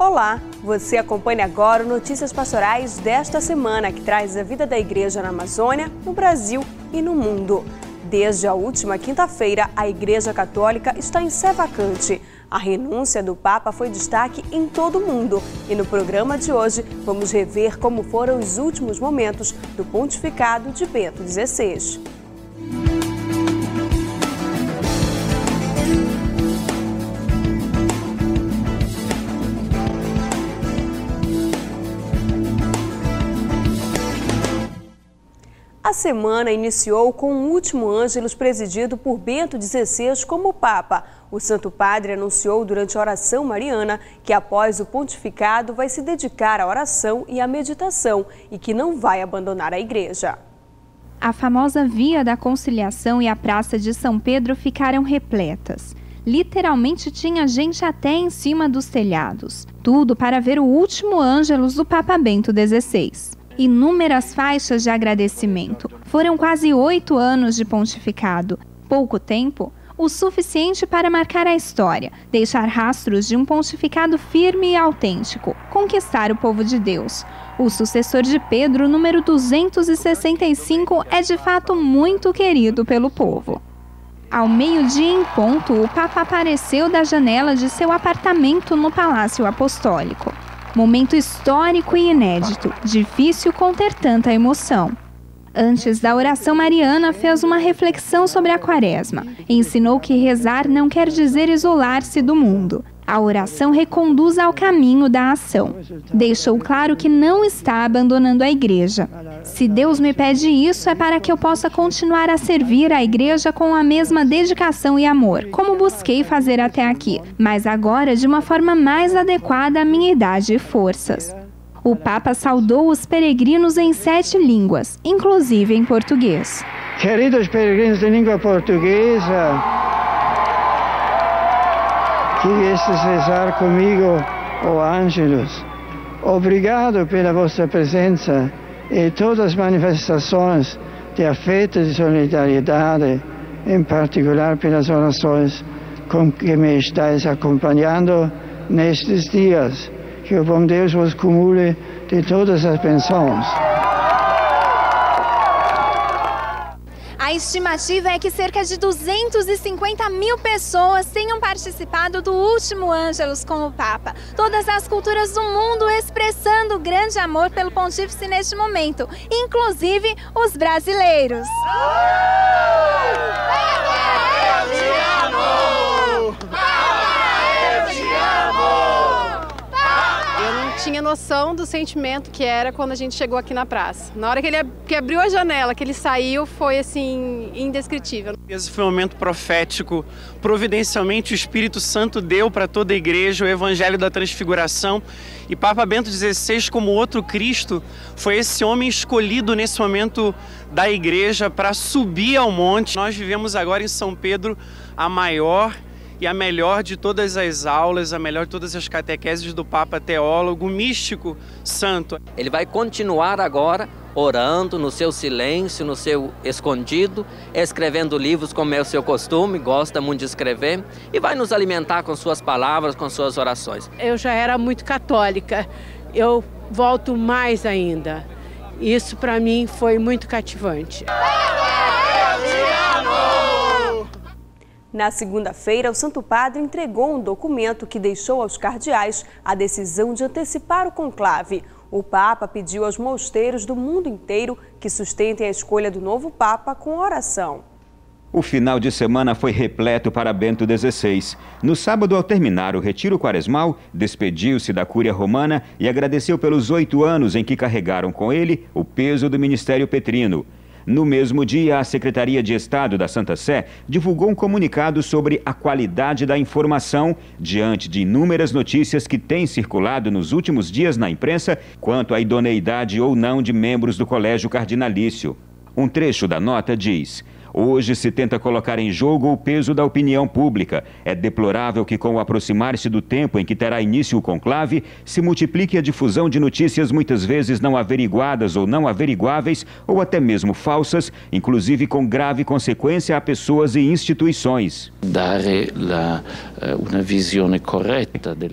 Olá, você acompanha agora o Notícias Pastorais desta semana, que traz a vida da Igreja na Amazônia, no Brasil e no mundo. Desde a última quinta-feira, a Igreja Católica está em sé vacante. A renúncia do Papa foi destaque em todo o mundo. E no programa de hoje, vamos rever como foram os últimos momentos do pontificado de Bento XVI. A semana iniciou com o último Ângelus presidido por Bento XVI como Papa. O Santo Padre anunciou durante a oração mariana que após o pontificado vai se dedicar à oração e à meditação e que não vai abandonar a Igreja. A famosa Via da Conciliação e a Praça de São Pedro ficaram repletas. Literalmente tinha gente até em cima dos telhados. Tudo para ver o último Ângelus do Papa Bento XVI. Inúmeras faixas de agradecimento. Foram quase 8 anos de pontificado. Pouco tempo, o suficiente para marcar a história, deixar rastros de um pontificado firme e autêntico, conquistar o povo de Deus. O sucessor de Pedro, número 265, é de fato muito querido pelo povo. Ao meio-dia em ponto, o Papa apareceu da janela de seu apartamento no Palácio Apostólico. Momento histórico e inédito, difícil conter tanta emoção. Antes da oração mariana, fez uma reflexão sobre a Quaresma. Ensinou que rezar não quer dizer isolar-se do mundo. A oração reconduz ao caminho da ação. Deixou claro que não está abandonando a Igreja. Se Deus me pede isso, é para que eu possa continuar a servir a Igreja com a mesma dedicação e amor, como busquei fazer até aqui, mas agora de uma forma mais adequada à minha idade e forças. O Papa saudou os peregrinos em 7 línguas, inclusive em português. Queridos peregrinos de língua portuguesa, que viestes rezar comigo, ó Ângelus, obrigado pela vossa presença e todas as manifestações de afeto e de solidariedade, em particular pelas orações com que me estáis acompanhando nestes dias. Que o bom Deus vos cumule de todas as bênçãos. A estimativa é que cerca de 250 mil pessoas tenham participado do último Ângelus com o Papa. Todas as culturas do mundo expressando grande amor pelo Pontífice neste momento, inclusive os brasileiros. Papa, eu te amo! Papa, eu te amo! Eu não tinha noção do sentimento que era quando a gente chegou aqui na praça. Na hora que ele abriu a janela, que ele saiu, foi assim, indescritível. Esse foi um momento profético. Providencialmente o Espírito Santo deu para toda a igreja o Evangelho da Transfiguração. E Papa Bento XVI, como outro Cristo, foi esse homem escolhido nesse momento da igreja para subir ao monte. Nós vivemos agora em São Pedro a maior e a melhor de todas as aulas, a melhor de todas as catequeses do Papa Teólogo, místico, santo. Ele vai continuar agora orando no seu silêncio, no seu escondido, escrevendo livros como é o seu costume, gosta muito de escrever, e vai nos alimentar com suas palavras, com suas orações. Eu já era muito católica, eu volto mais ainda. Isso para mim foi muito cativante. Na segunda-feira, o Santo Padre entregou um documento que deixou aos cardeais a decisão de antecipar o conclave. O Papa pediu aos mosteiros do mundo inteiro que sustentem a escolha do novo Papa com oração. O final de semana foi repleto para Bento XVI. No sábado, ao terminar o retiro quaresmal, despediu-se da Cúria Romana e agradeceu pelos 8 anos em que carregaram com ele o peso do ministério petrino. No mesmo dia, a Secretaria de Estado da Santa Sé divulgou um comunicado sobre a qualidade da informação diante de inúmeras notícias que têm circulado nos últimos dias na imprensa quanto à idoneidade ou não de membros do Colégio Cardinalício. Um trecho da nota diz: Hoje se tenta colocar em jogo o peso da opinião pública. É deplorável que, com o aproximar-se do tempo em que terá início o conclave, se multiplique a difusão de notícias muitas vezes não averiguadas ou não averiguáveis, ou até mesmo falsas, inclusive com grave consequência a pessoas e instituições.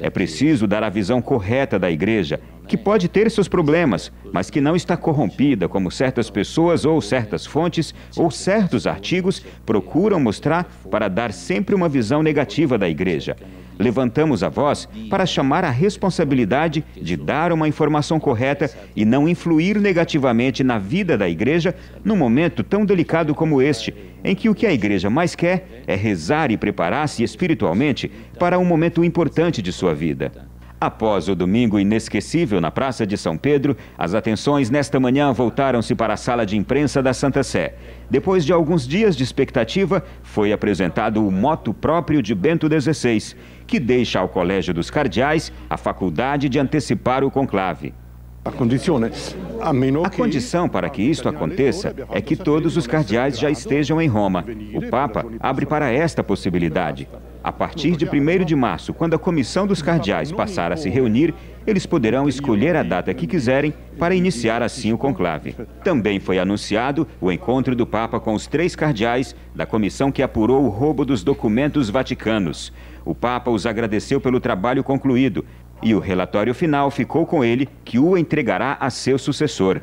É preciso dar a visão correta da Igreja, que pode ter seus problemas, mas que não está corrompida, como certas pessoas ou certas fontes ou certos artigos procuram mostrar para dar sempre uma visão negativa da Igreja. Levantamos a voz para chamar a responsabilidade de dar uma informação correta e não influir negativamente na vida da Igreja num momento tão delicado como este, em que o que a Igreja mais quer é rezar e preparar-se espiritualmente para um momento importante de sua vida. Após o domingo inesquecível na Praça de São Pedro, as atenções nesta manhã voltaram-se para a sala de imprensa da Santa Sé. Depois de alguns dias de expectativa, foi apresentado o motu próprio de Bento XVI, que deixa ao Colégio dos Cardeais a faculdade de antecipar o conclave. A condição para que isto aconteça é que todos os cardeais já estejam em Roma. O Papa abre para esta possibilidade. A partir de 1º de março, quando a comissão dos cardeais passar a se reunir, eles poderão escolher a data que quiserem para iniciar assim o conclave. Também foi anunciado o encontro do Papa com os 3 cardeais da comissão que apurou o roubo dos documentos vaticanos. O Papa os agradeceu pelo trabalho concluído e o relatório final ficou com ele, que o entregará a seu sucessor.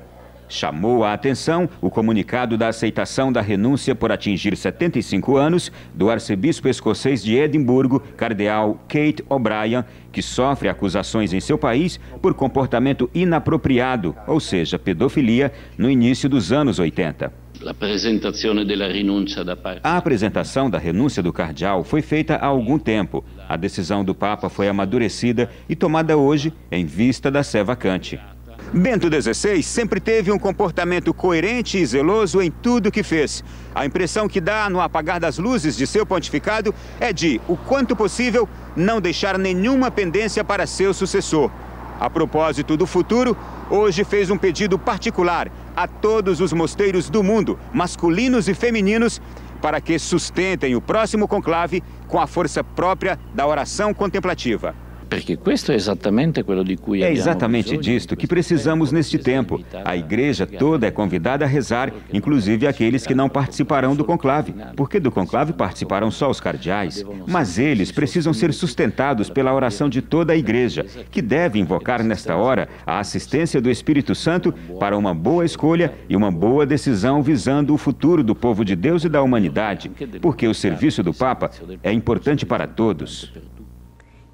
Chamou a atenção o comunicado da aceitação da renúncia por atingir 75 anos do arcebispo escocês de Edimburgo, cardeal Keith O'Brien, que sofre acusações em seu país por comportamento inapropriado, ou seja, pedofilia, no início dos anos 80. A apresentação da renúncia do cardeal foi feita há algum tempo. A decisão do Papa foi amadurecida e tomada hoje em vista da sé vacante. Bento XVI sempre teve um comportamento coerente e zeloso em tudo que fez. A impressão que dá no apagar das luzes de seu pontificado é de, o quanto possível, não deixar nenhuma pendência para seu sucessor. A propósito do futuro, hoje fez um pedido particular a todos os mosteiros do mundo, masculinos e femininos, para que sustentem o próximo conclave com a força própria da oração contemplativa. É exatamente disto que precisamos neste tempo. A Igreja toda é convidada a rezar, inclusive aqueles que não participarão do conclave, porque do conclave participarão só os cardeais. Mas eles precisam ser sustentados pela oração de toda a Igreja, que deve invocar nesta hora a assistência do Espírito Santo para uma boa escolha e uma boa decisão visando o futuro do povo de Deus e da humanidade, porque o serviço do Papa é importante para todos.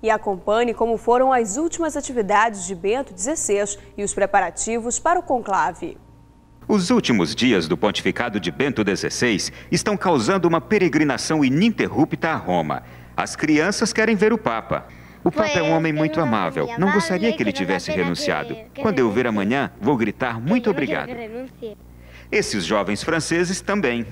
E acompanhe como foram as últimas atividades de Bento XVI e os preparativos para o conclave. Os últimos dias do pontificado de Bento XVI estão causando uma peregrinação ininterrupta a Roma. As crianças querem ver o Papa. O Papa é um homem muito amável. Não gostaria que ele tivesse renunciado. Quando eu o ver amanhã, vou gritar muito obrigado. Esses jovens franceses também.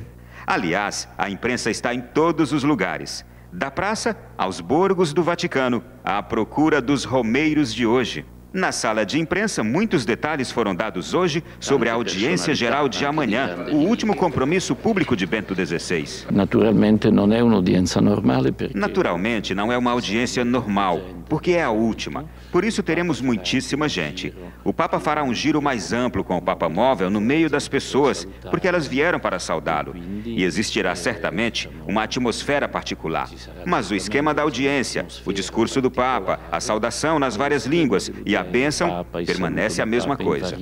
Aliás, a imprensa está em todos os lugares. Da praça aos borgos do Vaticano, à procura dos romeiros de hoje. Na sala de imprensa, muitos detalhes foram dados hoje sobre a audiência geral de amanhã, o último compromisso público de Bento XVI. Naturalmente não é uma audiência normal. Naturalmente não é uma audiência normal, porque é a última. Por isso teremos muitíssima gente. O Papa fará um giro mais amplo com o Papa Móvel no meio das pessoas, porque elas vieram para saudá-lo. E existirá certamente uma atmosfera particular. Mas o esquema da audiência, o discurso do Papa, a saudação nas várias línguas e a bênção permanece a mesma coisa.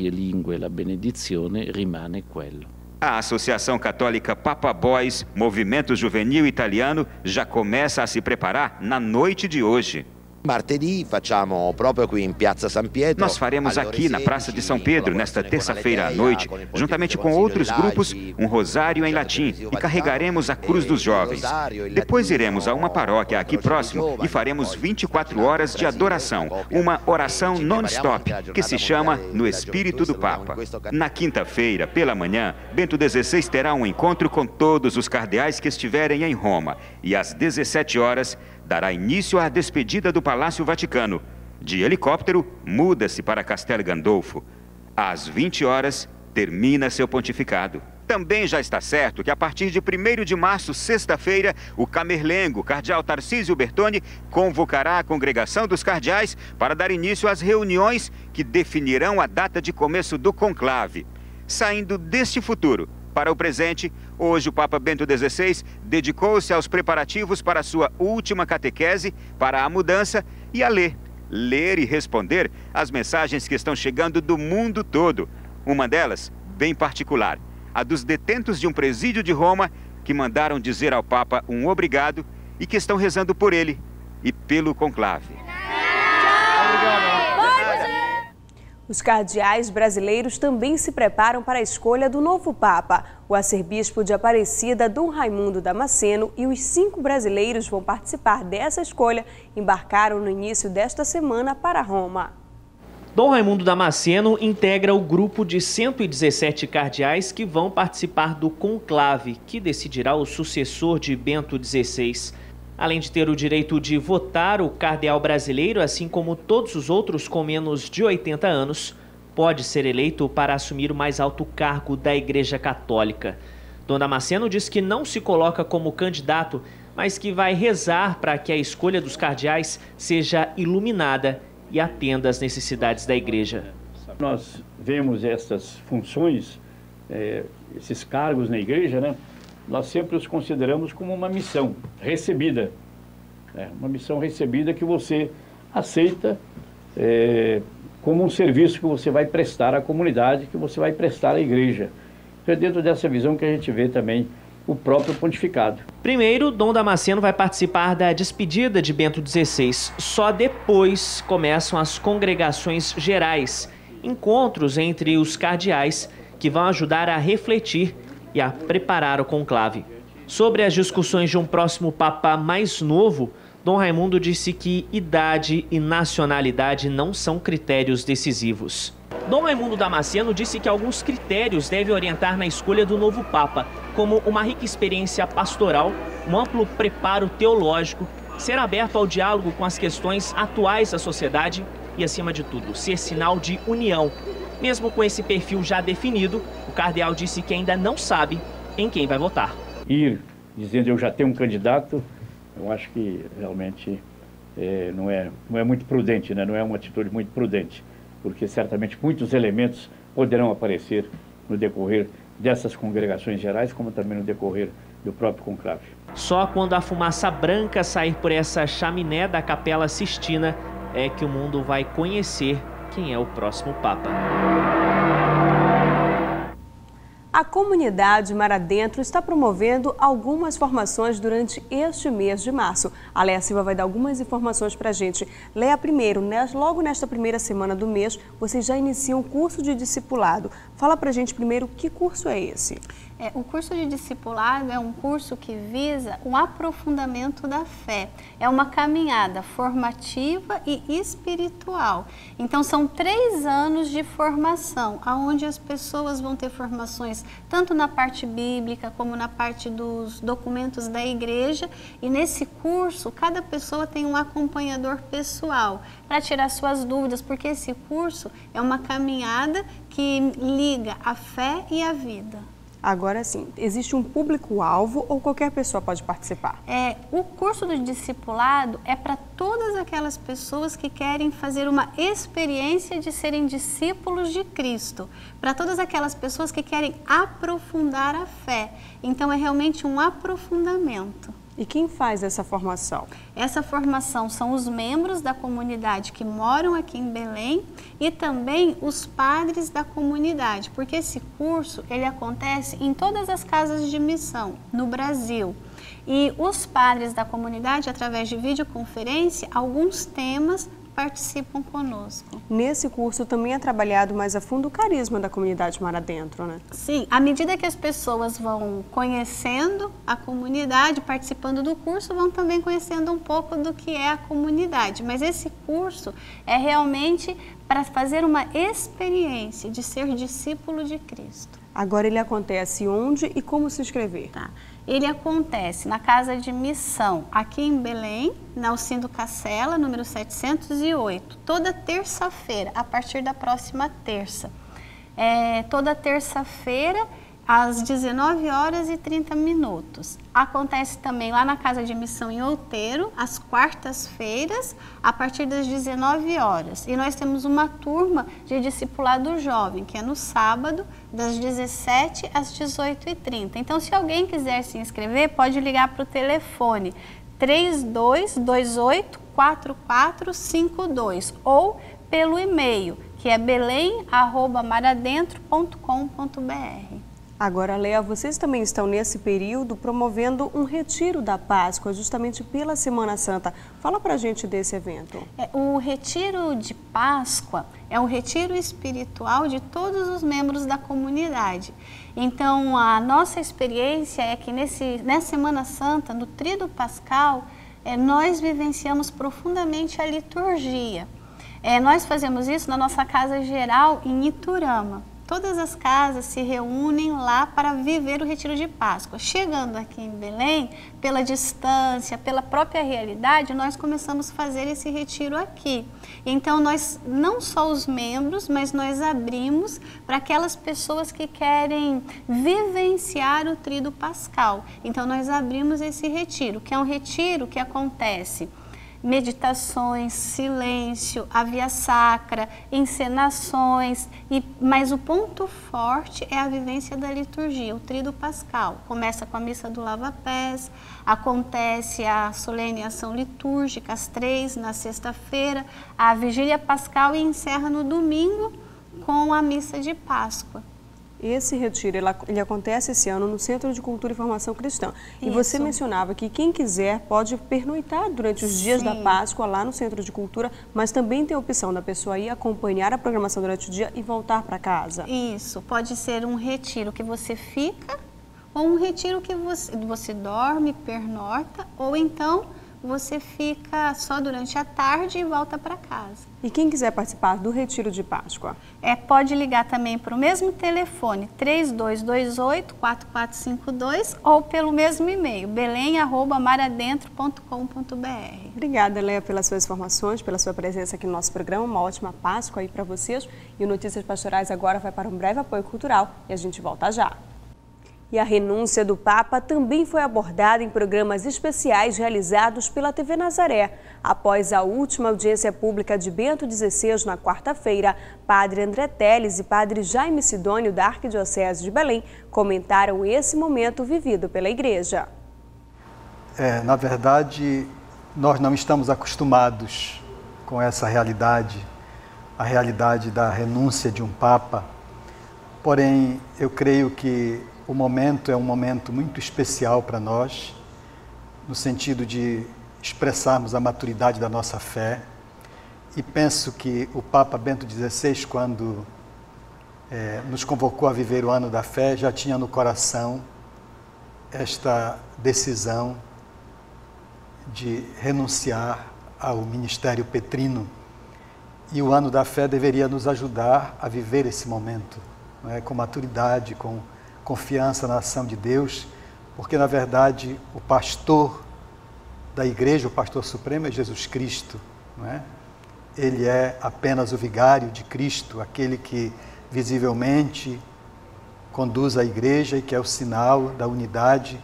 A Associação Católica Papa Boys, movimento juvenil italiano, já começa a se preparar na noite de hoje. Nós faremos aqui na Praça de São Pedro, nesta terça-feira à noite, juntamente com outros grupos, um rosário em latim e carregaremos a cruz dos jovens. Depois iremos a uma paróquia aqui próximo e faremos 24 horas de adoração, uma oração non-stop, que se chama No Espírito do Papa. Na quinta-feira, pela manhã, Bento XVI terá um encontro com todos os cardeais que estiverem em Roma e às 17 horas, dará início à despedida do Palácio Vaticano. De helicóptero, muda-se para Castel Gandolfo. Às 20 horas, termina seu pontificado. também já está certo que a partir de 1º de março, sexta-feira, o Camerlengo, cardeal Tarcísio Bertoni, convocará a congregação dos cardeais para dar início às reuniões que definirão a data de começo do conclave. Saindo deste futuro para o presente, hoje o Papa Bento XVI dedicou-se aos preparativos para a sua última catequese para a mudança e a ler e responder às mensagens que estão chegando do mundo todo. Uma delas, bem particular, a dos detentos de um presídio de Roma que mandaram dizer ao Papa um obrigado e que estão rezando por ele e pelo conclave. Os cardeais brasileiros também se preparam para a escolha do novo Papa. O arcebispo de Aparecida, Dom Raimundo Damasceno, e os 5 brasileiros vão participar dessa escolha, embarcaram no início desta semana para Roma. Dom Raimundo Damasceno integra o grupo de 117 cardeais que vão participar do conclave, que decidirá o sucessor de Bento XVI. Além de ter o direito de votar, o cardeal brasileiro, assim como todos os outros com menos de 80 anos, pode ser eleito para assumir o mais alto cargo da Igreja Católica. Dom Damasceno diz que não se coloca como candidato, mas que vai rezar para que a escolha dos cardeais seja iluminada e atenda às necessidades da Igreja. Nós vemos essas funções, esses cargos na Igreja, né? Nós sempre os consideramos como uma missão recebida. Uma missão recebida que você aceita como um serviço que você vai prestar à comunidade, que você vai prestar à Igreja. Então é dentro dessa visão que a gente vê também o próprio pontificado. Primeiro, Dom Damasceno vai participar da despedida de Bento XVI. Só depois começam as congregações gerais, encontros entre os cardeais que vão ajudar a refletir e a preparar o conclave. Sobre as discussões de um próximo Papa mais novo, Dom Raimundo disse que idade e nacionalidade não são critérios decisivos. Dom Raimundo Damasceno disse que alguns critérios devem orientar na escolha do novo Papa, como uma rica experiência pastoral, um amplo preparo teológico, ser aberto ao diálogo com as questões atuais da sociedade e, acima de tudo, ser sinal de união. Mesmo com esse perfil já definido, o cardeal disse que ainda não sabe em quem vai votar. Ir dizendo eu já tenho um candidato, eu acho que realmente não é muito prudente, né? Não é uma atitude muito prudente, porque certamente muitos elementos poderão aparecer no decorrer dessas congregações gerais, como também no decorrer do próprio conclave. Só quando a fumaça branca sair por essa chaminé da Capela Sistina é que o mundo vai conhecer quem é o próximo Papa. A comunidade Mar Adentro está promovendo algumas formações durante este mês de março. A Léa Silva vai dar algumas informações para a gente. Léa, primeiro, logo nesta primeira semana do mês, vocês já iniciam o curso de discipulado. Fala para a gente primeiro que curso é esse. O curso de discipulado é um curso que visa o aprofundamento da fé. É uma caminhada formativa e espiritual. Então, são 3 anos de formação, onde as pessoas vão ter formações tanto na parte bíblica como na parte dos documentos da igreja. E nesse curso, cada pessoa tem um acompanhador pessoal para tirar suas dúvidas, porque esse curso é uma caminhada que liga a fé e a vida. Agora sim, existe um público-alvo ou qualquer pessoa pode participar? O curso do discipulado é para todas aquelas pessoas que querem fazer uma experiência de serem discípulos de Cristo. Para todas aquelas pessoas que querem aprofundar a fé. Então é realmente um aprofundamento. E quem faz essa formação? Essa formação são os membros da comunidade que moram aqui em Belém e também os padres da comunidade, porque esse curso ele acontece em todas as casas de missão no Brasil. E os padres da comunidade, através de videoconferência, alguns temas participam conosco. Nesse curso também é trabalhado mais a fundo o carisma da comunidade Mar Adentro, né? Sim, à medida que as pessoas vão conhecendo a comunidade, participando do curso, vão também conhecendo um pouco do que é a comunidade. Mas esse curso é realmente para fazer uma experiência de ser discípulo de Cristo. Agora ele acontece onde e como se inscrever? Ele acontece na Casa de Missão, aqui em Belém, na Alcindo Cacela, número 708, toda terça-feira, a partir da próxima terça. Toda terça-feira, às 19h30. Acontece também lá na Casa de Missão em Outeiro, às quartas-feiras, a partir das 19h. E nós temos uma turma de discipulado jovem, que é no sábado, das 17h às 18h30. Então, se alguém quiser se inscrever, pode ligar para o telefone 3228-4452 ou pelo e-mail, que é belém@maradentro.com.br. Agora, Léa, vocês também estão nesse período promovendo um retiro da Páscoa, justamente pela Semana Santa. Fala pra gente desse evento. O retiro de Páscoa é um retiro espiritual de todos os membros da comunidade. Então, a nossa experiência é que nessa Semana Santa, no Tríduo Pascal, nós vivenciamos profundamente a liturgia. Nós fazemos isso na nossa casa geral em Iturama. Todas as casas se reúnem lá para viver o retiro de Páscoa. Chegando aqui em Belém, pela distância, pela própria realidade, nós começamos a fazer esse retiro aqui. Então, nós, não só os membros, mas nós abrimos para aquelas pessoas que querem vivenciar o Tríduo Pascal. Então, nós abrimos esse retiro, que é um retiro que acontece meditações, silêncio, a via sacra, encenações, mas o ponto forte é a vivência da liturgia, o Tríduo Pascal. Começa com a missa do lava-pés, acontece a solene ação litúrgica às 3 na sexta-feira, a vigília pascal e encerra no domingo com a missa de Páscoa. Esse retiro, ele acontece esse ano no Centro de Cultura e Formação Cristã. E você mencionava que quem quiser pode pernoitar durante os dias da Páscoa lá no Centro de Cultura, mas também tem a opção da pessoa ir acompanhar a programação durante o dia e voltar para casa. Isso, pode ser um retiro que você fica, ou um retiro que você dorme, pernoita, ou então você fica só durante a tarde e volta para casa. E quem quiser participar do retiro de Páscoa? Pode ligar também para o mesmo telefone, 3228-4452, ou pelo mesmo e-mail, belém@maradentro.com.br. Obrigada, Léa, pelas suas informações, pela sua presença aqui no nosso programa. Uma ótima Páscoa aí para vocês. E o Notícias Pastorais agora vai para um breve apoio cultural e a gente volta já. E a renúncia do Papa também foi abordada em programas especiais realizados pela TV Nazaré. Após a última audiência pública de Bento XVI na quarta-feira, Padre André Teles e Padre Jaime Sidônio da Arquidiocese de Belém comentaram esse momento vivido pela Igreja. Na verdade, nós não estamos acostumados com essa realidade, a realidade da renúncia de um Papa. Porém, eu creio que o momento é um momento muito especial para nós, no sentido de expressarmos a maturidade da nossa fé. E penso que o Papa Bento XVI, quando nos convocou a viver o ano da fé, já tinha no coração esta decisão de renunciar ao ministério petrino. E o ano da fé deveria nos ajudar a viver esse momento, com maturidade, com confiança na ação de Deus, porque na verdade o pastor da igreja, o pastor supremo é Jesus Cristo, não é? Ele é apenas o vigário de Cristo, aquele que visivelmente conduz a igreja e que é o sinal da unidade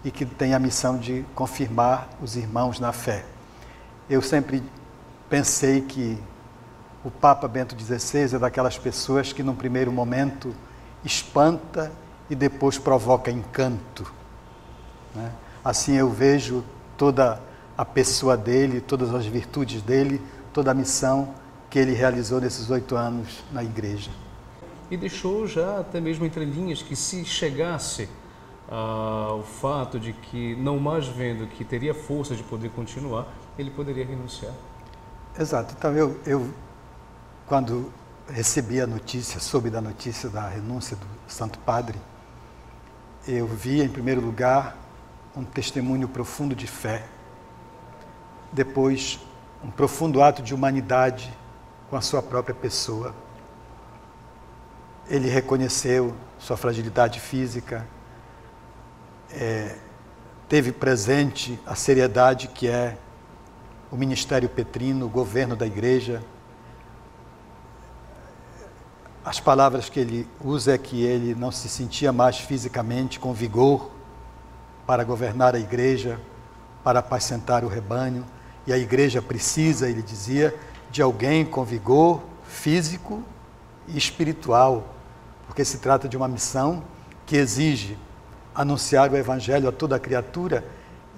e que tem a missão de confirmar os irmãos na fé. Eu sempre pensei que o Papa Bento XVI é daquelas pessoas que num primeiro momento espanta e depois provoca encanto, né? Assim eu vejo toda a pessoa dele, todas as virtudes dele, toda a missão que ele realizou nesses 8 anos na igreja. E deixou já até mesmo entre linhas que se chegasse ao fato de que, não mais vendo que teria força de poder continuar, ele poderia renunciar. Exato. Então eu quando recebi a notícia, soube da notícia da renúncia do Santo Padre, eu vi, em primeiro lugar, um testemunho profundo de fé. Depois, um profundo ato de humanidade com a sua própria pessoa. Ele reconheceu sua fragilidade física, teve presente a seriedade que é o ministério petrino, o governo da igreja, As palavras que ele usa é que ele não se sentia mais fisicamente com vigor para governar a igreja, para apacentar o rebanho, e a igreja precisa, ele dizia, de alguém com vigor físico e espiritual, porque se trata de uma missão que exige anunciar o evangelho a toda a criatura,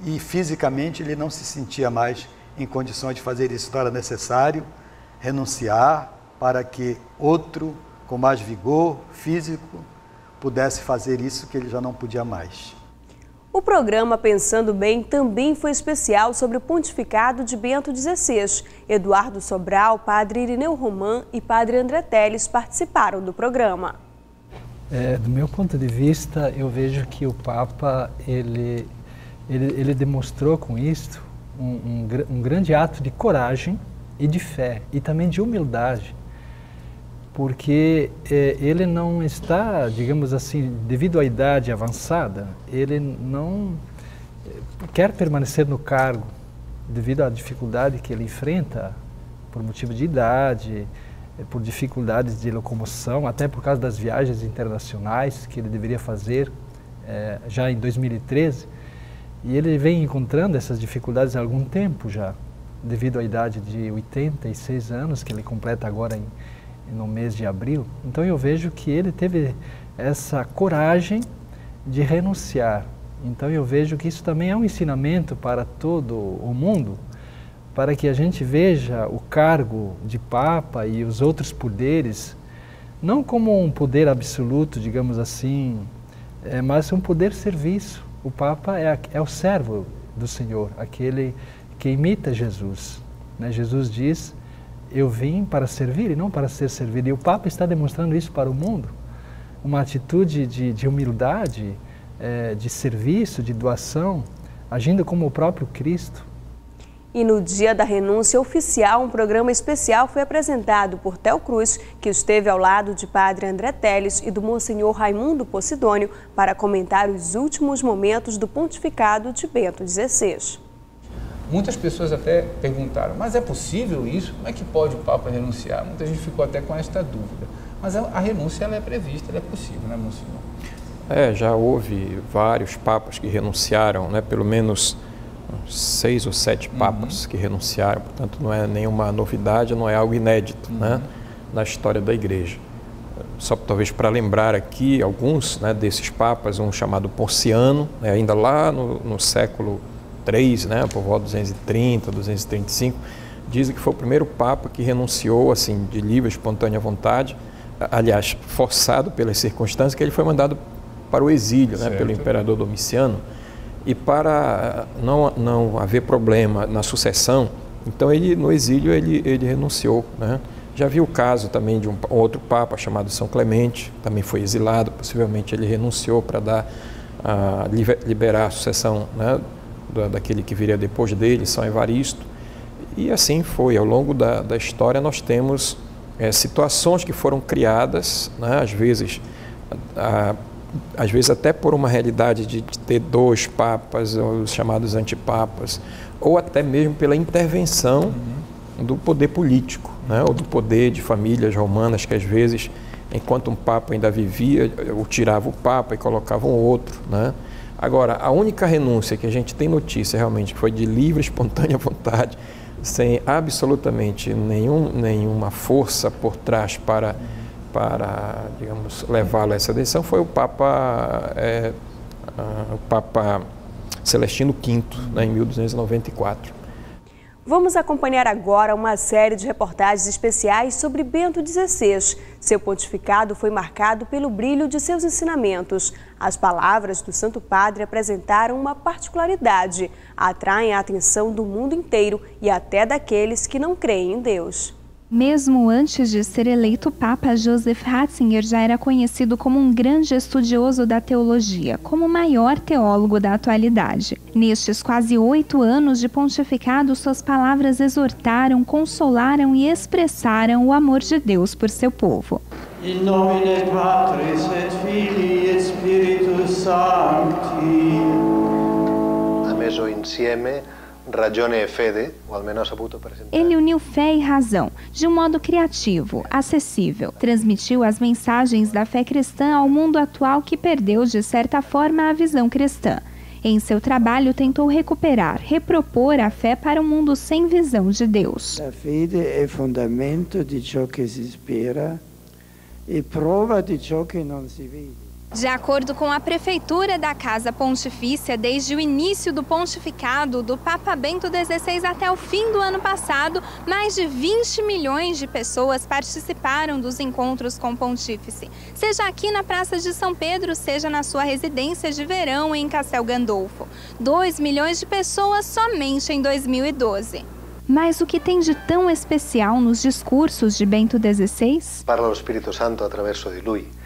e fisicamente ele não se sentia mais em condições de fazer isso. Então era necessário renunciar para que outro com mais vigor físico pudesse fazer isso que ele já não podia mais. O programa Pensando Bem também foi especial sobre o pontificado de Bento XVI. Eduardo Sobral, padre Irineu Roman e padre André Teles participaram do programa. Do meu ponto de vista, eu vejo que o Papa ele demonstrou com isto um grande ato de coragem e de fé e também de humildade, porque ele não está, digamos assim, devido à idade avançada, ele não quer permanecer no cargo devido à dificuldade que ele enfrenta por motivo de idade, por dificuldades de locomoção, até por causa das viagens internacionais que ele deveria fazer já em 2013. E ele vem encontrando essas dificuldades há algum tempo já, devido à idade de 86 anos, que ele completa agora no mês de abril. Então eu vejo que ele teve essa coragem de renunciar. Então eu vejo que isso também é um ensinamento para todo o mundo, para que a gente veja o cargo de Papa e os outros poderes, não como um poder absoluto, digamos assim, mas um poder serviço. O Papa é o servo do Senhor, aquele que imita Jesus. Jesus diz, eu vim para servir e não para ser servido. E o Papa está demonstrando isso para o mundo. Uma atitude de humildade, de serviço, de doação, agindo como o próprio Cristo. E no dia da renúncia oficial, um programa especial foi apresentado por Theo Cruz, que esteve ao lado de padre André Teles e do Monsenhor Raimundo Posidônio para comentar os últimos momentos do pontificado de Bento XVI. Muitas pessoas até perguntaram, mas é possível isso? Como é que pode o Papa renunciar? Muita gente ficou até com esta dúvida. Mas a renúncia ela é prevista, ela é possível, né, Monsenhor? Já houve vários papas que renunciaram, né, pelo menos 6 ou 7 papas que renunciaram, portanto não é nenhuma novidade, não é algo inédito, né, na história da Igreja. Só talvez para lembrar aqui alguns, né, desses papas, um chamado Ponciano, né, ainda lá no século III, né, por volta de 230, 235, dizem que foi o primeiro papa que renunciou assim de livre, espontânea vontade, aliás, forçado pelas circunstâncias, que ele foi mandado para o exílio, né, pelo imperador Domiciano. E para não haver problema na sucessão, então ele no exílio ele renunciou, né? Já vi o caso também de um outro papa chamado São Clemente, também foi exilado, possivelmente ele renunciou para liberar a sucessão, né, daquele que viria depois dele, São Evaristo. E assim foi, ao longo da história nós temos situações que foram criadas, né, às vezes até por uma realidade de ter 2 papas, os chamados antipapas, ou até mesmo pela intervenção do poder político, né, ou do poder de famílias romanas que às vezes, enquanto um papa ainda vivia, ou tirava o papa e colocava um outro, né. Agora, a única renúncia que a gente tem notícia realmente que foi de livre, espontânea vontade, sem absolutamente nenhuma força por trás para digamos, levá-lo a essa decisão, foi o Papa Celestino V, né, em 1294. Vamos acompanhar agora uma série de reportagens especiais sobre Bento XVI. Seu pontificado foi marcado pelo brilho de seus ensinamentos. As palavras do Santo Padre apresentaram uma particularidade, atraem a atenção do mundo inteiro e até daqueles que não creem em Deus. Mesmo antes de ser eleito Papa, Joseph Ratzinger já era conhecido como um grande estudioso da teologia, como o maior teólogo da atualidade. Nestes quase 8 anos de pontificado, suas palavras exortaram, consolaram e expressaram o amor de Deus por seu povo. In nomine Patris et Filii et Spiritus Sancti. Ha messo insieme Ele uniu fé e razão, de um modo criativo, acessível. Transmitiu as mensagens da fé cristã ao mundo atual que perdeu, de certa forma, a visão cristã. Em seu trabalho, tentou recuperar, repropor a fé para um mundo sem visão de Deus. A fede é fundamento de ciò que se espera e prova de ciò que não se vede. De acordo com a Prefeitura da Casa Pontifícia, desde o início do pontificado do Papa Bento XVI até o fim do ano passado, mais de 20 milhões de pessoas participaram dos encontros com o Pontífice, seja aqui na Praça de São Pedro, seja na sua residência de verão em Castel Gandolfo. 2 milhões de pessoas somente em 2012. Mas o que tem de tão especial nos discursos de Bento XVI? Parla o Espírito Santo através de lui.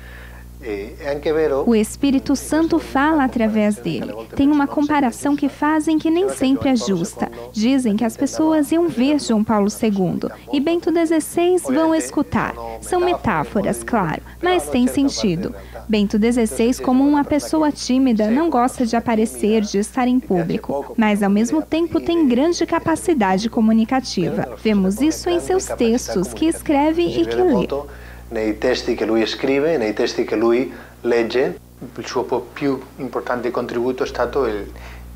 O Espírito Santo fala através dele. Tem uma comparação que fazem que nem sempre é justa. Dizem que as pessoas iam ver João Paulo II e Bento XVI vão escutar. São metáforas, claro, mas tem sentido. Bento XVI, como uma pessoa tímida, não gosta de aparecer, de estar em público, mas ao mesmo tempo tem grande capacidade comunicativa. Vemos isso em seus textos, que escreve e que lê. Nei testi che lui scrive, nei testi che lui legge. Il suo più importante contributo è stato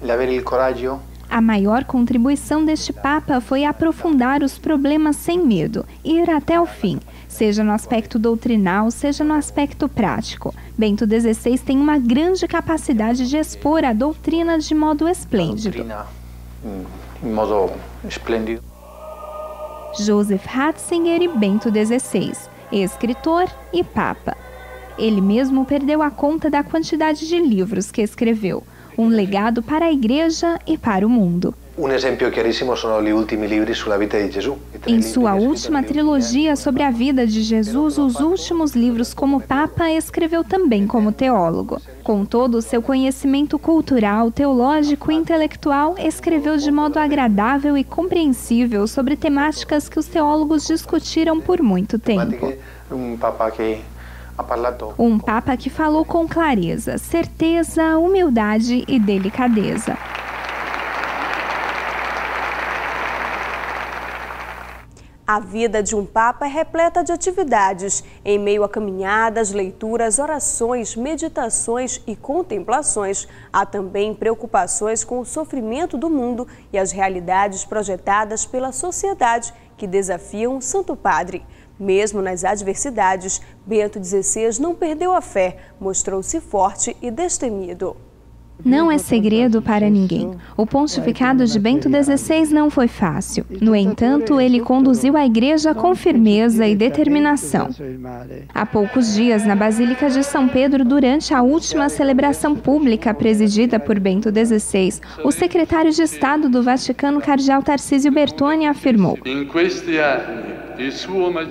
l'avere il coraggio. A maior contribuição deste Papa foi aprofundar os problemas sem medo, ir até o fim, seja no aspecto doutrinal, seja no aspecto prático. Bento XVI tem uma grande capacidade de expor a doutrina de modo esplêndido. In modo esplêndido. Joseph Ratzinger e Bento XVI. Escritor e Papa. Ele mesmo perdeu a conta da quantidade de livros que escreveu, um legado para a Igreja e para o mundo. Um exemplo claríssimo são os últimos livros sobre a vida de Jesus. Em sua última trilogia sobre a vida de Jesus, os últimos livros como Papa, escreveu também como teólogo. Com todo o seu conhecimento cultural, teológico e intelectual, escreveu de modo agradável e compreensível sobre temáticas que os teólogos discutiram por muito tempo. Um Papa que falou com clareza, certeza, humildade e delicadeza. A vida de um Papa é repleta de atividades. Em meio a caminhadas, leituras, orações, meditações e contemplações, há também preocupações com o sofrimento do mundo e as realidades projetadas pela sociedade que desafiam o Santo Padre. Mesmo nas adversidades, Bento XVI não perdeu a fé, mostrou-se forte e destemido. Não é segredo para ninguém. O pontificado de Bento XVI não foi fácil. No entanto, ele conduziu a Igreja com firmeza e determinação. Há poucos dias, na Basílica de São Pedro, durante a última celebração pública presidida por Bento XVI, o secretário de Estado do Vaticano, cardeal Tarcísio Bertone, afirmou: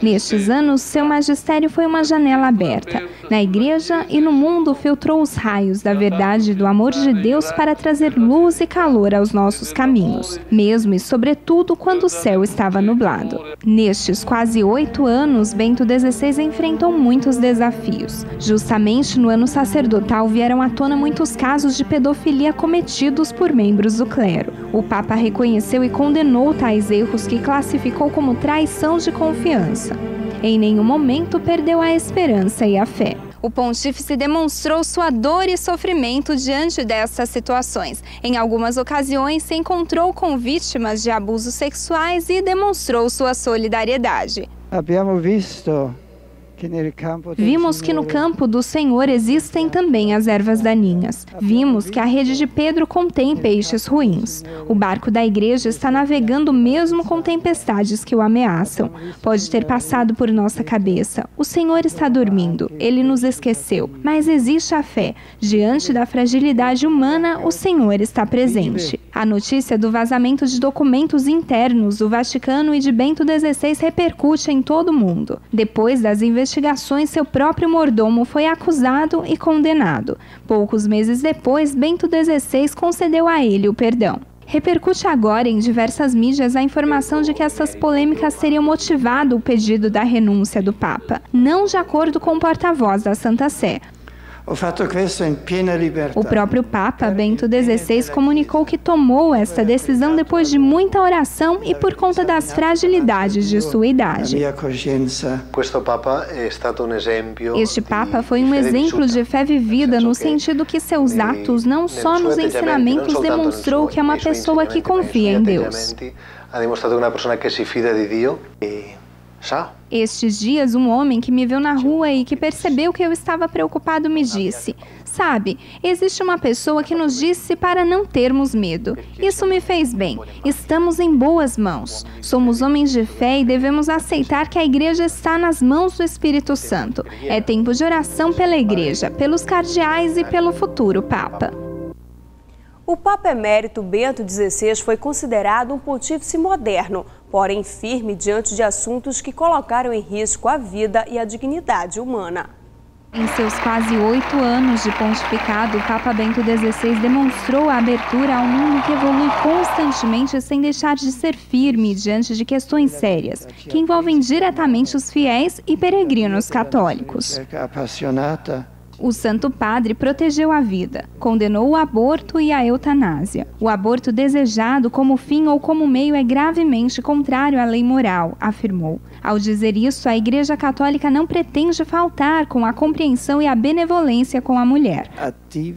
nestes anos, seu magistério foi uma janela aberta. Na Igreja e no mundo filtrou os raios da verdade e do amor de Deus para trazer luz e calor aos nossos caminhos, mesmo e sobretudo quando o céu estava nublado. Nestes quase 8 anos, Bento XVI enfrentou muitos desafios. Justamente no ano sacerdotal vieram à tona muitos casos de pedofilia cometidos por membros do clero. O Papa reconheceu e condenou tais erros que classificou como traição de confiança. Em nenhum momento perdeu a esperança e a fé. O pontífice demonstrou sua dor e sofrimento diante dessas situações. Em algumas ocasiões, se encontrou com vítimas de abusos sexuais e demonstrou sua solidariedade. Vimos que no campo do Senhor existem também as ervas daninhas. Vimos que a rede de Pedro contém peixes ruins. O barco da Igreja está navegando mesmo com tempestades que o ameaçam. Pode ter passado por nossa cabeça: o Senhor está dormindo, Ele nos esqueceu. Mas existe a fé. Diante da fragilidade humana, o Senhor está presente. A notícia do vazamento de documentos internos do Vaticano e de Bento XVI repercute em todo o mundo. Depois das investigações, seu próprio mordomo foi acusado e condenado. Poucos meses depois, Bento XVI concedeu a ele o perdão. Repercute agora em diversas mídias a informação de que essas polêmicas teriam motivado o pedido da renúncia do Papa, não de acordo com o porta-voz da Santa Sé. O próprio Papa Bento XVI comunicou que tomou esta decisão depois de muita oração e por conta das fragilidades de sua idade. Este Papa foi um exemplo de fé vivida no sentido que seus atos, não só nos ensinamentos, demonstrou que é uma pessoa que confia em Deus. Estes dias, um homem que me viu na rua e que percebeu que eu estava preocupado me disse: "Sabe, existe uma pessoa que nos disse para não termos medo. Isso me fez bem. Estamos em boas mãos. Somos homens de fé e devemos aceitar que a igreja está nas mãos do Espírito Santo. É tempo de oração pela igreja, pelos cardeais e pelo futuro Papa." O Papa Emérito Bento XVI foi considerado um pontífice moderno, porém firme diante de assuntos que colocaram em risco a vida e a dignidade humana. Em seus quase 8 anos de pontificado, o Papa Bento XVI demonstrou a abertura a um mundo que evolui constantemente sem deixar de ser firme diante de questões sérias, que envolvem diretamente os fiéis e peregrinos católicos. O Santo Padre protegeu a vida, condenou o aborto e a eutanásia. O aborto desejado como fim ou como meio é gravemente contrário à lei moral, afirmou. Ao dizer isso, a Igreja Católica não pretende faltar com a compreensão e a benevolência com a mulher.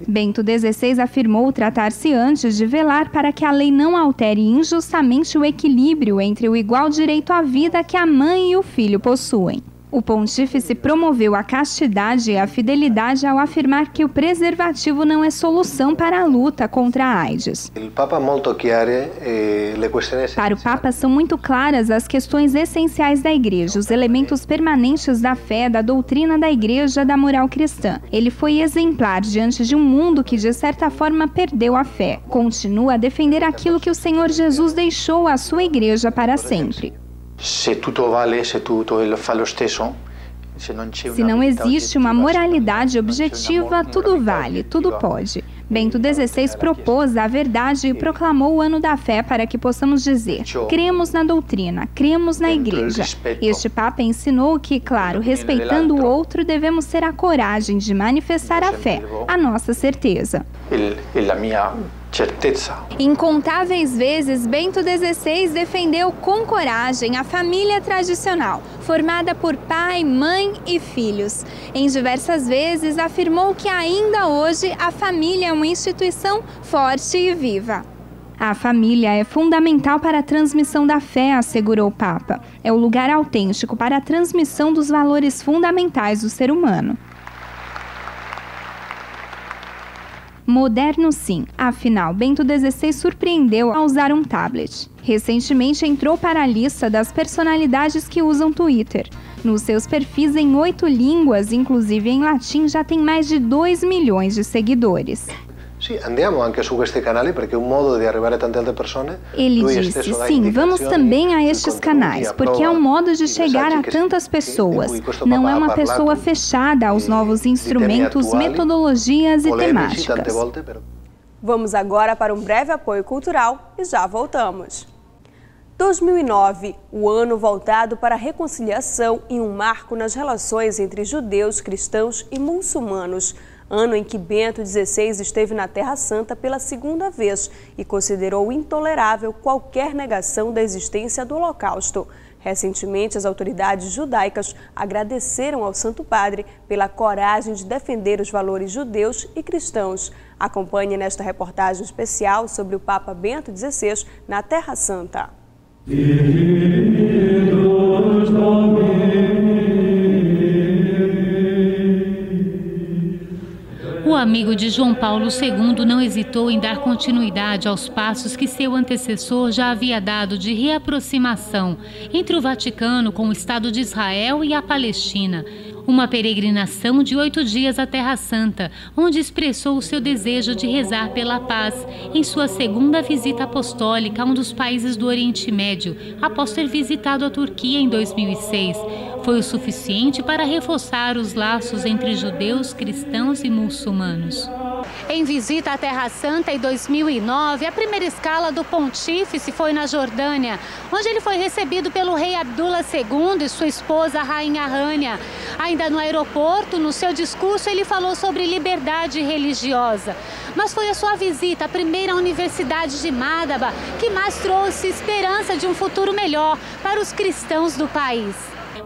Bento XVI afirmou tratar-se antes de velar para que a lei não altere injustamente o equilíbrio entre o igual direito à vida que a mãe e o filho possuem. O pontífice promoveu a castidade e a fidelidade ao afirmar que o preservativo não é solução para a luta contra a AIDS. Para o Papa, são muito claras as questões essenciais da Igreja, os elementos permanentes da fé, da doutrina da Igreja, da moral cristã. Ele foi exemplar diante de um mundo que, de certa forma, perdeu a fé. Continua a defender aquilo que o Senhor Jesus deixou à sua Igreja para sempre. Se não existe uma moralidade objetiva, tudo vale, tudo pode. Bento XVI propôs a verdade e proclamou o Ano da Fé para que possamos dizer: cremos na doutrina, cremos na Igreja. Este Papa ensinou que, claro, respeitando o outro, devemos ter a coragem de manifestar a fé, a nossa certeza. Incontáveis vezes, Bento XVI defendeu com coragem a família tradicional, formada por pai, mãe e filhos. Em diversas vezes, afirmou que ainda hoje a família é uma instituição forte e viva. A família é fundamental para a transmissão da fé, assegurou o Papa. É o lugar autêntico para a transmissão dos valores fundamentais do ser humano. Moderno sim, afinal, Bento XVI surpreendeu ao usar um tablet. Recentemente entrou para a lista das personalidades que usam Twitter. Nos seus perfis em 8 línguas, inclusive em latim, já tem mais de 2 milhões de seguidores. Ele disse, sim, vamos também a estes canais, porque é um modo de chegar a tantas pessoas. Não é uma pessoa fechada aos novos instrumentos, metodologias e temáticas. Vamos agora para um breve apoio cultural e já voltamos. 2009, o ano voltado para a reconciliação e um marco nas relações entre judeus, cristãos e muçulmanos. Ano em que Bento XVI esteve na Terra Santa pela 2ª vez e considerou intolerável qualquer negação da existência do Holocausto. Recentemente, as autoridades judaicas agradeceram ao Santo Padre pela coragem de defender os valores judeus e cristãos. Acompanhe nesta reportagem especial sobre o Papa Bento XVI na Terra Santa. O amigo de João Paulo II não hesitou em dar continuidade aos passos que seu antecessor já havia dado de reaproximação entre o Vaticano com o Estado de Israel e a Palestina. Uma peregrinação de 8 dias à Terra Santa, onde expressou o seu desejo de rezar pela paz em sua 2ª visita apostólica a um dos países do Oriente Médio, após ter visitado a Turquia em 2006. Foi o suficiente para reforçar os laços entre judeus, cristãos e muçulmanos. Em visita à Terra Santa em 2009, a primeira escala do pontífice foi na Jordânia, onde ele foi recebido pelo rei Abdullah II e sua esposa, a rainha Rania. Ainda no aeroporto, no seu discurso, ele falou sobre liberdade religiosa. Mas foi a sua visita à primeira universidade de Madaba que mais trouxe esperança de um futuro melhor para os cristãos do país.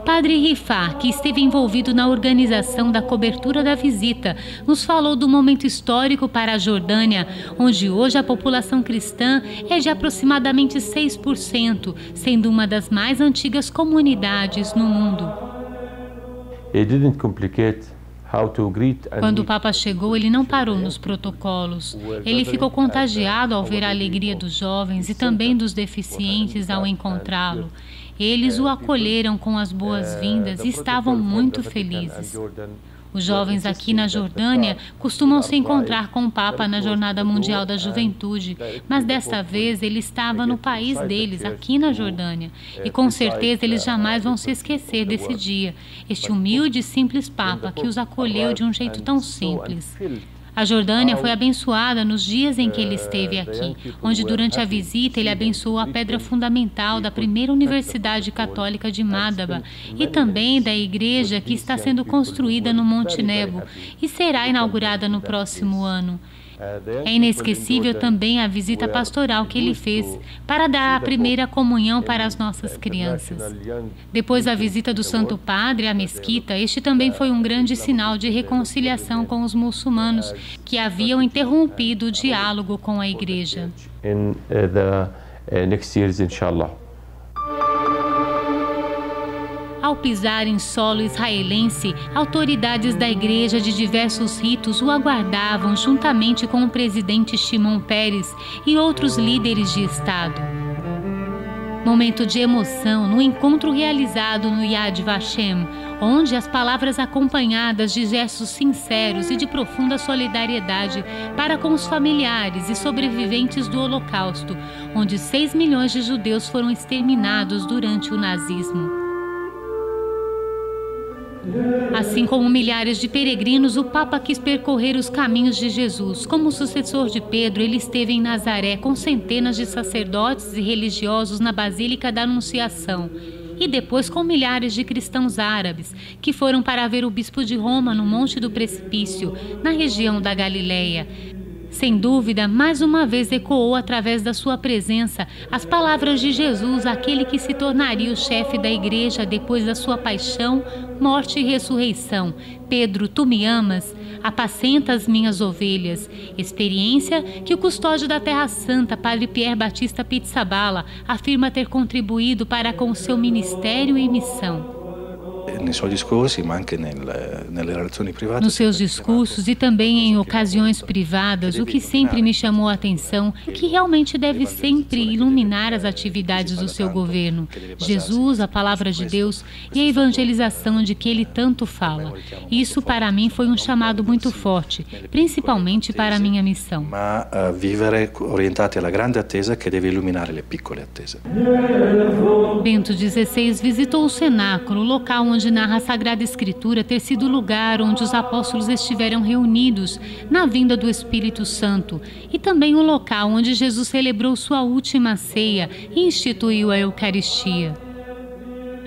Padre Rifar, que esteve envolvido na organização da cobertura da visita, nos falou do momento histórico para a Jordânia, onde hoje a população cristã é de aproximadamente 6%, sendo uma das mais antigas comunidades no mundo. Quando o Papa chegou, ele não parou nos protocolos. Ele ficou contagiado ao ver a alegria dos jovens e também dos deficientes ao encontrá-lo. Eles o acolheram com as boas-vindas e estavam muito felizes. Os jovens aqui na Jordânia costumam se encontrar com o Papa na Jornada Mundial da Juventude, mas desta vez ele estava no país deles, aqui na Jordânia. E com certeza eles jamais vão se esquecer desse dia, este humilde e simples Papa que os acolheu de um jeito tão simples. A Jordânia foi abençoada nos dias em que ele esteve aqui, onde durante a visita ele abençoou a pedra fundamental da primeira Universidade Católica de Madaba e também da igreja que está sendo construída no Monte Nebo e será inaugurada no próximo ano. É inesquecível também a visita pastoral que ele fez para dar a primeira comunhão para as nossas crianças. Depois da visita do Santo Padre à mesquita, este também foi um grande sinal de reconciliação com os muçulmanos que haviam interrompido o diálogo com a igreja. Ao pisar em solo israelense, autoridades da igreja de diversos ritos o aguardavam juntamente com o presidente Shimon Peres e outros líderes de Estado. Momento de emoção no encontro realizado no Yad Vashem, onde as palavras acompanhadas de gestos sinceros e de profunda solidariedade para com os familiares e sobreviventes do Holocausto, onde 6 milhões de judeus foram exterminados durante o nazismo. Assim como milhares de peregrinos, o Papa quis percorrer os caminhos de Jesus. Como sucessor de Pedro, ele esteve em Nazaré com centenas de sacerdotes e religiosos na Basílica da Anunciação. E depois com milhares de cristãos árabes, que foram para ver o bispo de Roma no Monte do Precipício, na região da Galileia. Sem dúvida, mais uma vez ecoou através da sua presença as palavras de Jesus, aquele que se tornaria o chefe da igreja depois da sua paixão, morte e ressurreição. Pedro, tu me amas? Apacenta as minhas ovelhas. Experiência que o custódio da Terra Santa, Padre Pierre Batista Pizzaballa, afirma ter contribuído para com o seu ministério e missão. Nos seus discursos e também em ocasiões privadas, o que sempre me chamou a atenção é que realmente deve sempre iluminar as atividades do seu governo. Jesus, a palavra de Deus e a evangelização de que ele tanto fala. Isso para mim foi um chamado muito forte, principalmente para a minha missão. Bento XVI visitou o cenáculo, local onde narra a Sagrada Escritura ter sido o lugar onde os apóstolos estiveram reunidos na vinda do Espírito Santo e também o local onde Jesus celebrou sua última ceia e instituiu a Eucaristia.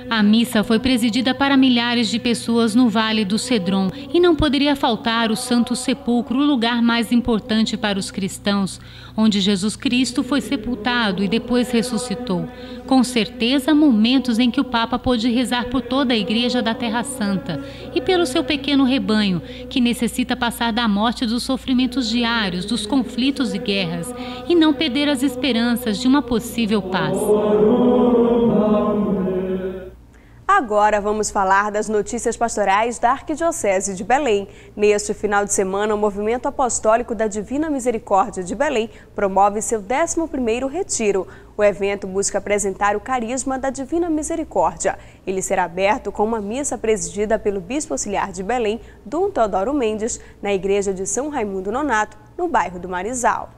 A missa foi presidida para milhares de pessoas no Vale do Cedron e não poderia faltar o Santo Sepulcro, o lugar mais importante para os cristãos, onde Jesus Cristo foi sepultado e depois ressuscitou. Com certeza, momentos em que o Papa pôde rezar por toda a Igreja da Terra Santa e pelo seu pequeno rebanho, que necessita passar da morte e dos sofrimentos diários, dos conflitos e guerras, e não perder as esperanças de uma possível paz. Agora vamos falar das notícias pastorais da Arquidiocese de Belém. Neste final de semana, o Movimento Apostólico da Divina Misericórdia de Belém promove seu 11º retiro. O evento busca apresentar o carisma da Divina Misericórdia. Ele será aberto com uma missa presidida pelo Bispo Auxiliar de Belém, Dom Teodoro Mendes, na Igreja de São Raimundo Nonato, no bairro do Marizal.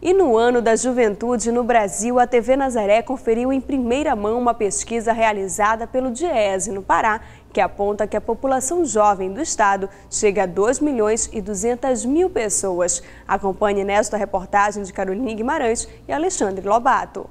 E no ano da juventude no Brasil, a TV Nazaré conferiu em primeira mão uma pesquisa realizada pelo DIEESE no Pará, que aponta que a população jovem do estado chega a 2.200.000 pessoas. Acompanhe nesta reportagem de Caroline Guimarães e Alexandre Lobato.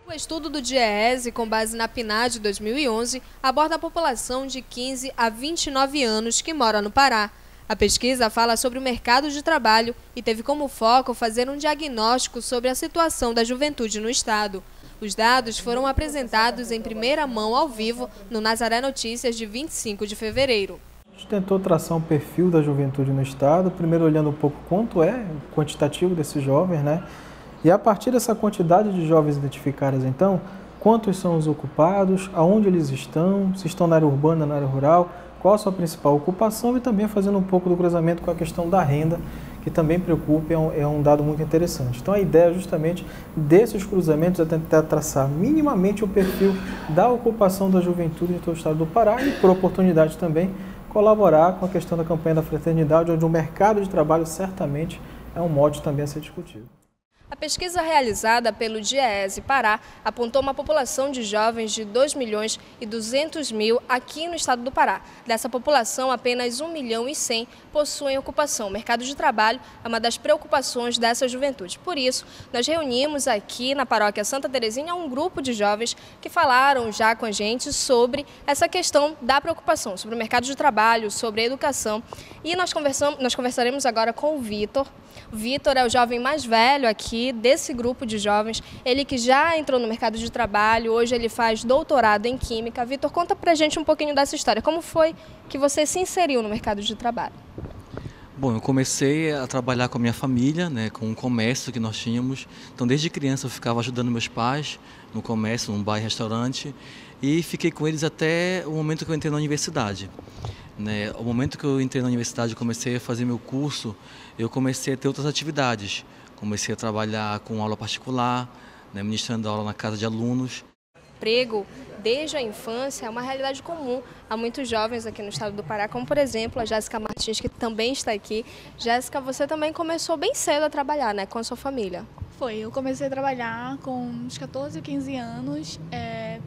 O estudo do DIEESE, com base na PNAD 2011, aborda a população de 15 a 29 anos que mora no Pará. A pesquisa fala sobre o mercado de trabalho e teve como foco fazer um diagnóstico sobre a situação da juventude no estado. Os dados foram apresentados em primeira mão ao vivo no Nazaré Notícias de 25 de fevereiro. A gente tentou traçar um perfil da juventude no estado, primeiro olhando um pouco quanto é o quantitativo desses jovens, né? E a partir dessa quantidade de jovens identificados, então, quantos são os ocupados, aonde eles estão, se estão na área urbana, na área rural, qual a sua principal ocupação e também fazendo um pouco do cruzamento com a questão da renda, que também preocupa, é um dado muito interessante. Então a ideia justamente desses cruzamentos é tentar traçar minimamente o perfil da ocupação da juventude em todo o estado do Pará e, por oportunidade também, colaborar com a questão da campanha da fraternidade, onde o mercado de trabalho certamente é um mote também a ser discutido. A pesquisa realizada pelo DIEESE Pará apontou uma população de jovens de 2.200.000 aqui no estado do Pará. Dessa população, apenas 1.100.000 possuem ocupação. O mercado de trabalho é uma das preocupações dessa juventude. Por isso, nós reunimos aqui na paróquia Santa Terezinha um grupo de jovens que falaram já com a gente sobre essa questão da preocupação, sobre o mercado de trabalho, sobre a educação. E nós conversaremos agora com o Vitor. O Vitor é o jovem mais velho aqui desse grupo de jovens, ele que já entrou no mercado de trabalho, hoje ele faz doutorado em Química. Vitor, conta pra gente um pouquinho dessa história, como foi que você se inseriu no mercado de trabalho? Bom, eu comecei a trabalhar com a minha família, né, com um comércio que nós tínhamos, então desde criança eu ficava ajudando meus pais no comércio, num bar e restaurante, e fiquei com eles até o momento que eu entrei na universidade. Né, o momento que eu entrei na universidade e comecei a fazer meu curso, eu comecei a ter outras atividades. Comecei a trabalhar com aula particular, né, ministrando aula na casa de alunos. Emprego, desde a infância, é uma realidade comum a muitos jovens aqui no estado do Pará, como por exemplo a Jéssica Martins, que também está aqui. Jéssica, você também começou bem cedo a trabalhar, né, com a sua família. Foi, eu comecei a trabalhar com uns 14, 15 anos.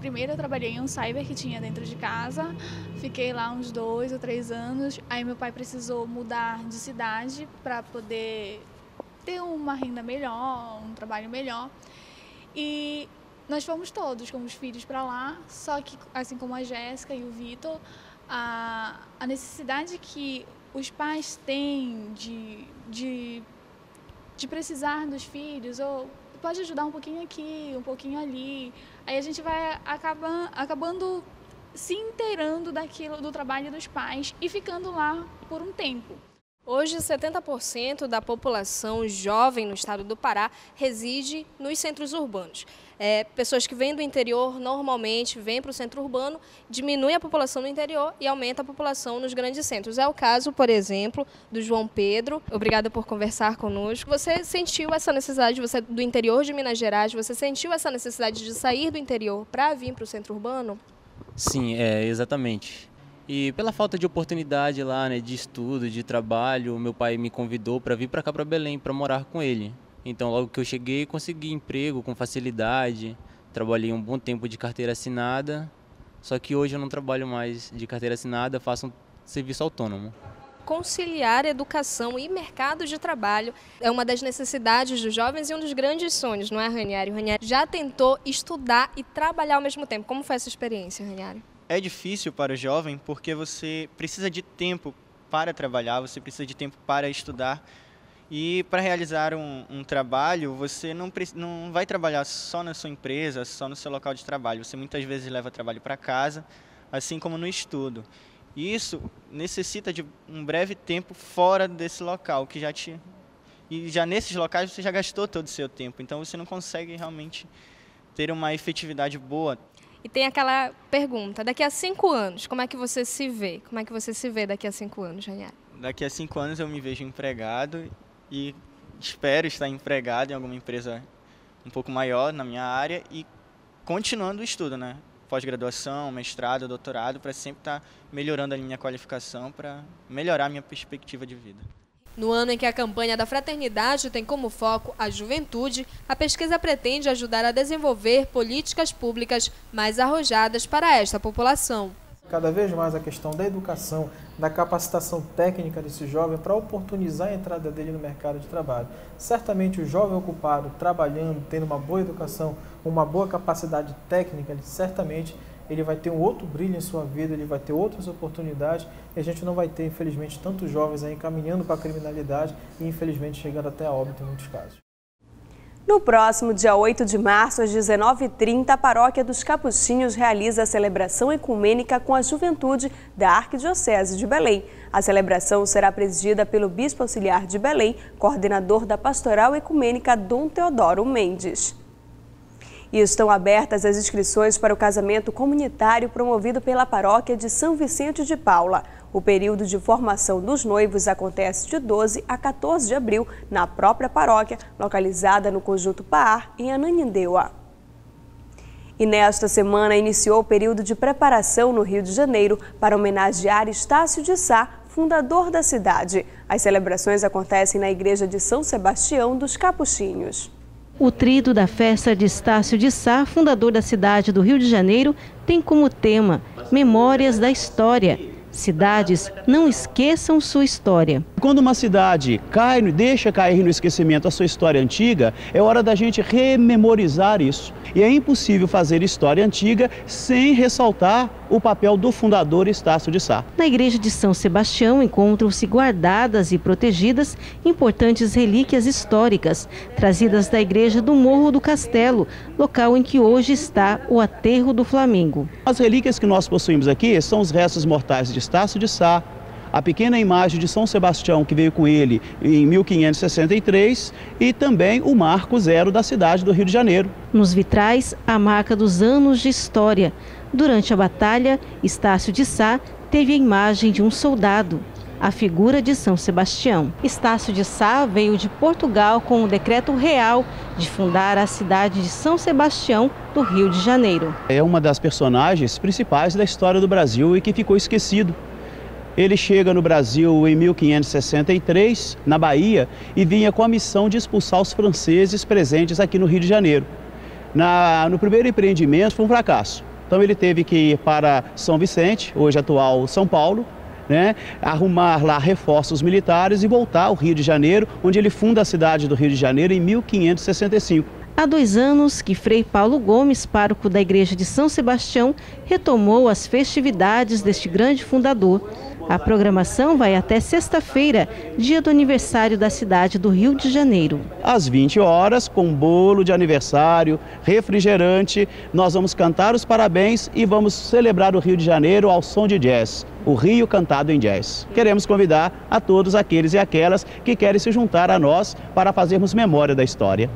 Primeiro eu trabalhei em um cyber que tinha dentro de casa, fiquei lá uns 2 ou 3 anos. Aí meu pai precisou mudar de cidade para poder ter uma renda melhor, um trabalho melhor. E nós fomos todos com os filhos para lá, só que assim como a Jéssica e o Vitor, a necessidade que os pais têm de precisar dos filhos, ou pode ajudar um pouquinho aqui, um pouquinho ali. Aí a gente vai acabando se inteirando daquilo, do trabalho dos pais e ficando lá por um tempo. Hoje, 70% da população jovem no estado do Pará reside nos centros urbanos. Pessoas que vêm do interior normalmente vêm para o centro urbano, diminui a população no interior e aumenta a população nos grandes centros. É o caso, por exemplo, do João Pedro. Obrigada por conversar conosco. Você sentiu essa necessidade, você do interior de Minas Gerais, você sentiu essa necessidade de sair do interior para vir para o centro urbano? Sim, exatamente. E pela falta de oportunidade lá, né, de estudo, de trabalho, meu pai me convidou para vir para cá, para Belém, para morar com ele. Então, logo que eu cheguei, consegui emprego com facilidade, trabalhei um bom tempo de carteira assinada, só que hoje eu não trabalho mais de carteira assinada, faço um serviço autônomo. Conciliar educação e mercado de trabalho é uma das necessidades dos jovens e um dos grandes sonhos, não é, Ranieri? O Ranieri já tentou estudar e trabalhar ao mesmo tempo. Como foi essa experiência, Ranieri? É difícil para o jovem porque você precisa de tempo para trabalhar, você precisa de tempo para estudar. E para realizar um trabalho, você não vai trabalhar só na sua empresa, só no seu local de trabalho. Você muitas vezes leva trabalho para casa, assim como no estudo. E isso necessita de um breve tempo fora desse local, e já nesses locais você já gastou todo o seu tempo. Então você não consegue realmente ter uma efetividade boa. E tem aquela pergunta, daqui a 5 anos, como é que você se vê? Como é que você se vê daqui a 5 anos, Ranieri? Daqui a 5 anos eu me vejo empregado e espero estar empregado em alguma empresa um pouco maior na minha área e continuando o estudo, né? Pós-graduação, mestrado, doutorado, para sempre estar melhorando a minha qualificação, para melhorar a minha perspectiva de vida. No ano em que a campanha da fraternidade tem como foco a juventude, a pesquisa pretende ajudar a desenvolver políticas públicas mais arrojadas para esta população. Cada vez mais a questão da educação, da capacitação técnica desse jovem para oportunizar a entrada dele no mercado de trabalho. Certamente o jovem ocupado, trabalhando, tendo uma boa educação, uma boa capacidade técnica, certamente ele vai ter um outro brilho em sua vida, ele vai ter outras oportunidades e a gente não vai ter, infelizmente, tantos jovens aí caminhando para a criminalidade e, infelizmente, chegando até a óbito em muitos casos. No próximo dia 8 de março, às 19h30, a Paróquia dos Capuchinhos realiza a celebração ecumênica com a juventude da Arquidiocese de Belém. A celebração será presidida pelo Bispo Auxiliar de Belém, coordenador da Pastoral Ecumênica Dom Teodoro Mendes. E estão abertas as inscrições para o casamento comunitário promovido pela Paróquia de São Vicente de Paula. O período de formação dos noivos acontece de 12 a 14 de abril na própria paróquia, localizada no Conjunto Paar, em Ananindeua. E nesta semana iniciou o período de preparação no Rio de Janeiro para homenagear Estácio de Sá, fundador da cidade. As celebrações acontecem na Igreja de São Sebastião dos Capuchinhos. O tríduo da festa de Estácio de Sá, fundador da cidade do Rio de Janeiro, tem como tema Memórias da História. Cidades, não esqueçam sua história. Quando uma cidade deixa cair no esquecimento a sua história antiga, é hora da gente rememorizar isso. E é impossível fazer história antiga sem ressaltar o papel do fundador Estácio de Sá. Na igreja de São Sebastião encontram-se guardadas e protegidas importantes relíquias históricas, trazidas da igreja do Morro do Castelo, local em que hoje está o Aterro do Flamengo. As relíquias que nós possuímos aqui são os restos mortais de Estácio de Sá, a pequena imagem de São Sebastião que veio com ele em 1563 e também o marco zero da cidade do Rio de Janeiro. Nos vitrais, a marca dos anos de história. Durante a batalha, Estácio de Sá teve a imagem de um soldado, a figura de São Sebastião. Estácio de Sá veio de Portugal com o decreto real de fundar a cidade de São Sebastião do Rio de Janeiro. É uma das personagens principais da história do Brasil e que ficou esquecido. Ele chega no Brasil em 1563, na Bahia, e vinha com a missão de expulsar os franceses presentes aqui no Rio de Janeiro. No primeiro empreendimento foi um fracasso. Então ele teve que ir para São Vicente, hoje atual São Paulo, arrumar lá reforços militares e voltar ao Rio de Janeiro, onde ele funda a cidade do Rio de Janeiro em 1565. Há 2 anos que Frei Paulo Gomes, pároco da igreja de São Sebastião, retomou as festividades deste grande fundador. A programação vai até sexta-feira, dia do aniversário da cidade do Rio de Janeiro. Às 20 horas, com bolo de aniversário, refrigerante, nós vamos cantar os parabéns e vamos celebrar o Rio de Janeiro ao som de jazz. O Rio cantado em jazz. Queremos convidar a todos aqueles e aquelas que querem se juntar a nós para fazermos memória da história.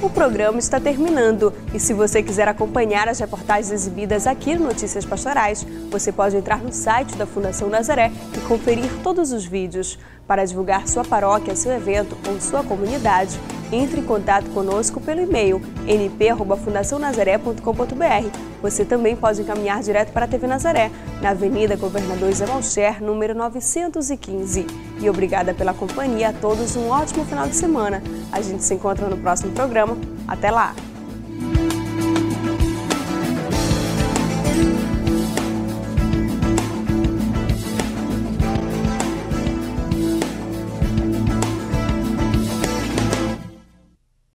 O programa está terminando e se você quiser acompanhar as reportagens exibidas aqui no Notícias Pastorais, você pode entrar no site da Fundação Nazaré e conferir todos os vídeos. Para divulgar sua paróquia, seu evento ou sua comunidade, entre em contato conosco pelo e-mail np@fundacionazaré.com.br. Você também pode encaminhar direto para a TV Nazaré, na Avenida Governador Zé Malcher, número 915. E obrigada pela companhia a todos, um ótimo final de semana. A gente se encontra no próximo programa. Até lá!